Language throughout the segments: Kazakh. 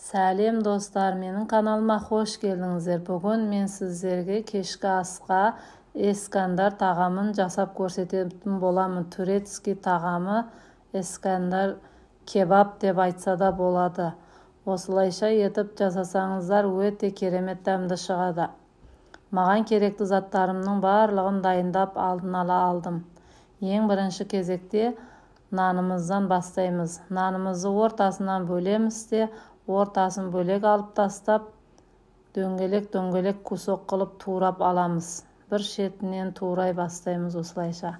Сәлем достар, менің каналыма қош келдіңіздер. Бүгін мен сіздерге кешкі асқа Ескандар тағамын жасап көрсететін боламын. Турецкий тағамы Ескандар кебаб деп айтса да болады. Осылайша етіп жасасаңыздар өте керемет дәмді шығады. Маған керекті заттарымның барлығын дайындап алдын ала алдым. Ең бірінші кезекте нанымыздан бастаймыз. Нанымызды ортасынан бөлеміз де, ортасын бөлек алып тастап, дөңгелек кусок қылып турап аламыз. Бір шетінен турай бастаймыз осылайша.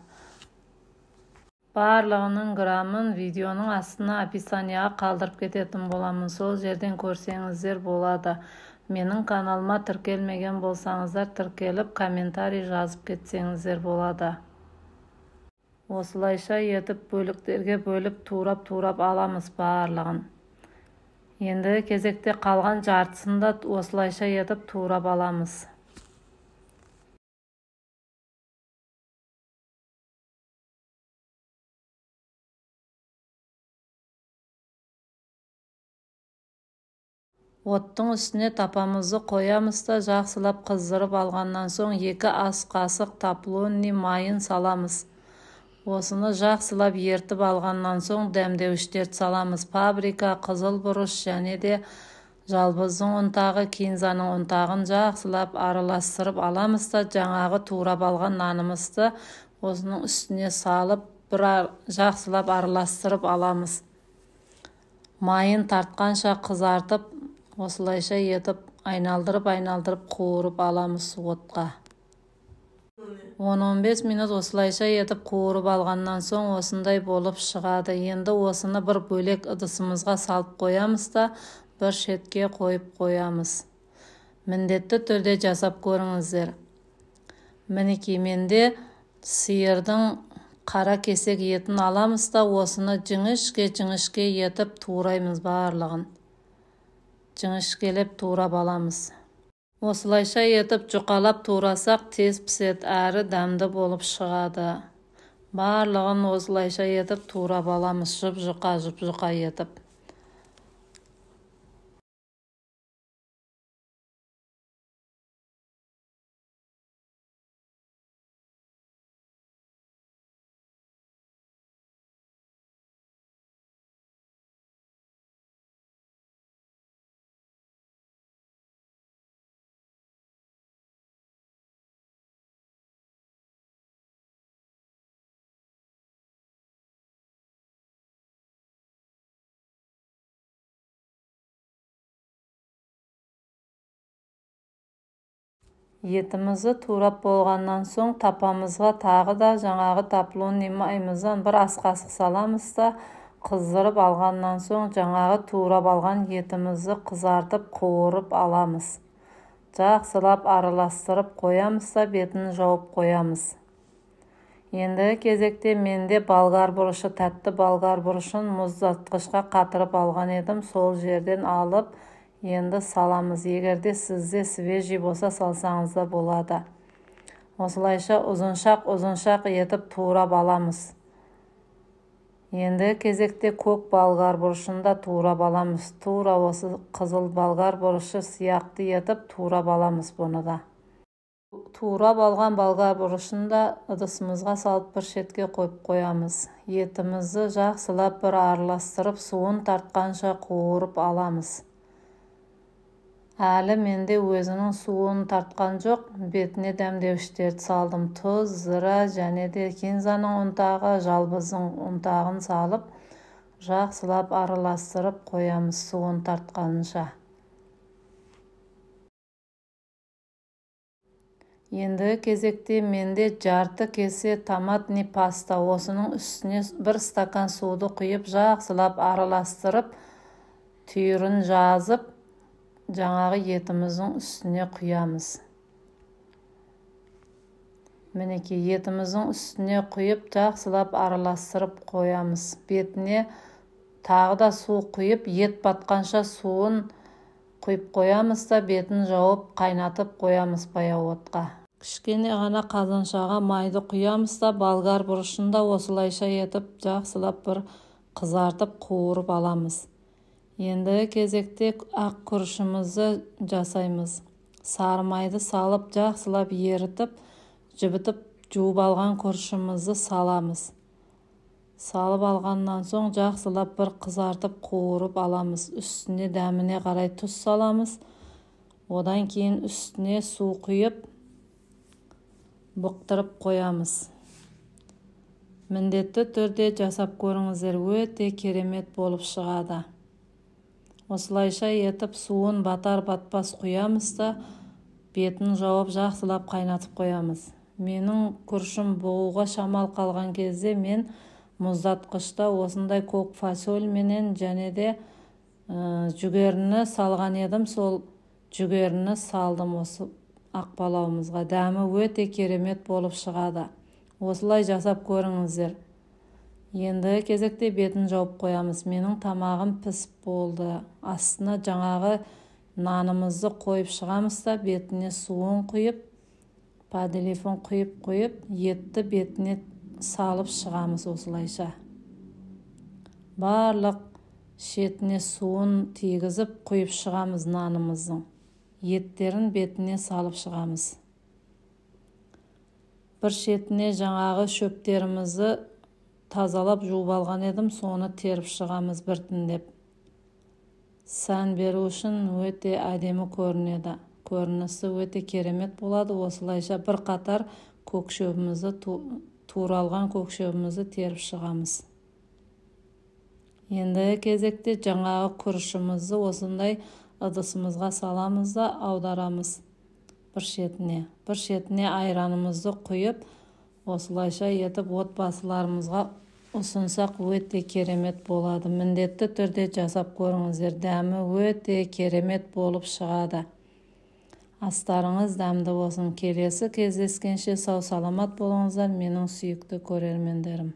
Барлығының грамын видеоның астына описанияға қалдырып кететін боламын. Сол жерден көрсеңіздер болады. Менің каналыма тіркелмеген болсаңыздар, тіркеліп комментарий жазып кетсеңіздер болады. Осылайша етіп бөліктерге бөліп турап аламыз барлығын. Енді кезекте қалған жартысын да осылайша етіп турап аламыз. Оттың үстіне тапамызды қоямыз да жақсылап қыздырып алғаннан соң 2 ас қасық топлонный майын саламыз. Осыны жақсылап ертіп алғаннан соң дәмдеуіштерді саламыз. Паприка, қызыл бұрыш және де жалбыздың ұнтағы, кинзаның ұнтағын жақсылап араластырып аламыз да жаңағы турап алған нанымызды осының үстіне салып жақсылап араластырып аламыз. Майын тартқанша қызартып, осылайша етіп айналдырып қуырып аламыз отқа. 10-15 минут осылайша етіп қуырып алғаннан соң осындай болып шығады. Енді осыны бір бөлек ыдысымызға салып қоямыз да бір шетке қойып қоямыз. Міндетті түрде жасап көріңіздер. Мінекей, менде сиырдың қара кесек етін аламыз да осыны жіңішке етіп тураймыз барлығын. Жіңішкелеп турап аламыз. Осылайша етіп жұқалап турасақ тез піседі, әрі дәмді болып шығады. Барлығын осылайша етіп турап аламыз, жұқа етіп. Етімізді турап болғаннан соң тапамызға тағы да жаңағы топлонный майымыздан бір ас қасық саламыз да қыздырып алғаннан соң жаңағы турап алған етімізді қызартып қуырып аламыз. Жақсылап араластырып қоямыз да бетін жауып қоямыз. Енді кезекте менде болгар бұрышы, тәтті болгар бұрышын мұздатқышқа қатырып алған едім, сол жерден алып енді саламыз. Егерде сізде свежий болса салсаңыз да болады. Осылайша ұзыншақ етіп турап аламыз. Енді кезекте көк болгар бұрышын да турап аламыз. Тура осы қызыл болгар бұрышы сияқты етіп турап аламыз бұны да. Турап алған болгар бұрышын да ыдысымызға салып бір шетке қойып қоямыз. Етімізді жақсылап бір араластырып суын тартқанша қуырып аламыз. Әлі менде өзінің суын тартқан жоқ, бетіне дәмдеуіштерді салдым. Тұз, зыра және де кинзаның ұнтағы, жалбыздың ұнтағын салып, жақсылап араластырып қоямыз суын тартқанынша. Енді кезекте менде жарты кесе томатный паста, осының үстіне бір стакан суды құйып, жақсылап араластырып, түйірін жазып, жаңағы етіміздің үстіне құямыз. Мінекей, етіміздің үстіне құйып, жақсылап араластырып қоямыз. Бетіне тағы да су құйып, ет батқанша суын құйып қоямыз да бетін жауып қайнатып қоямыз баяу отқа. Кішкене ғана қазаншаға майды құямыз да болгар бұрышын да осылайша етіп жақсылап бір қызартып қуырып аламыз. Ендігі кезекте ақ күрішімізді жасаймыз. Сары майды салып, жақсылап ерітіп, жібітіп, жуып алған күрішімізді саламыз. Салып алғаннан соң жақсылап бір қызартып қуырып аламыз. Үстіне дәміне қарай тұз саламыз. Одан кейін үстіне су құйып, бұқтырып қоямыз. Міндетті түрде жасап көріңіздер, өте керемет болып шығады. Осылайша етіп суын батар-батпас құямыз да, бетін жауып жақсылап қайнатып қоямыз. Менің күрішім бұғуға шамал қалған кезде мен мұздатқышта осындай көк фасоль менен және де жүгеріні салған едім. Сол жүгеріні салдым осы ақбалауымызға. Дәмі өте керемет болып шығады. Осылай жасап көріңіздер. Ендігі кезекте бетін жауып қоямыз. Менің тамағым пісіп болды. Астына жаңағы нанымызды қойып шығамыз да, бетіне суын құйып, поделифон құйып, етті бетіне салып шығамыз осылайша. Барлық шетіне суын тигізіп құйып шығамыз нанымыздың. Еттерін бетіне салып шығамыз. Бір шетіне жаңағы шөптерімізді тазалап жуып алған едім, соны теріп шығамыз біртіндеп. Сән беру үшін өте әдемі көрінеді. Көрінісі өте керемет болады. Осылайша бір қатар көкшөбімізді, туралған көкшөбімізді теріп шығамыз. Ендігі кезекте жаңағы күрішімізді осындай ыдысымызға саламыз да аударамыз бір шетіне айранымызды құйып, осылайша етіп отбасыларымызға ұсынсақ өте керемет болады. Міндетті түрде жасап көріңіздер. Дәмі өте керемет болып шығады. Астарыңыз дәмді болсын. Келесі кездескенше сау саламат болыңыздар, менің сүйікті көрермендерім.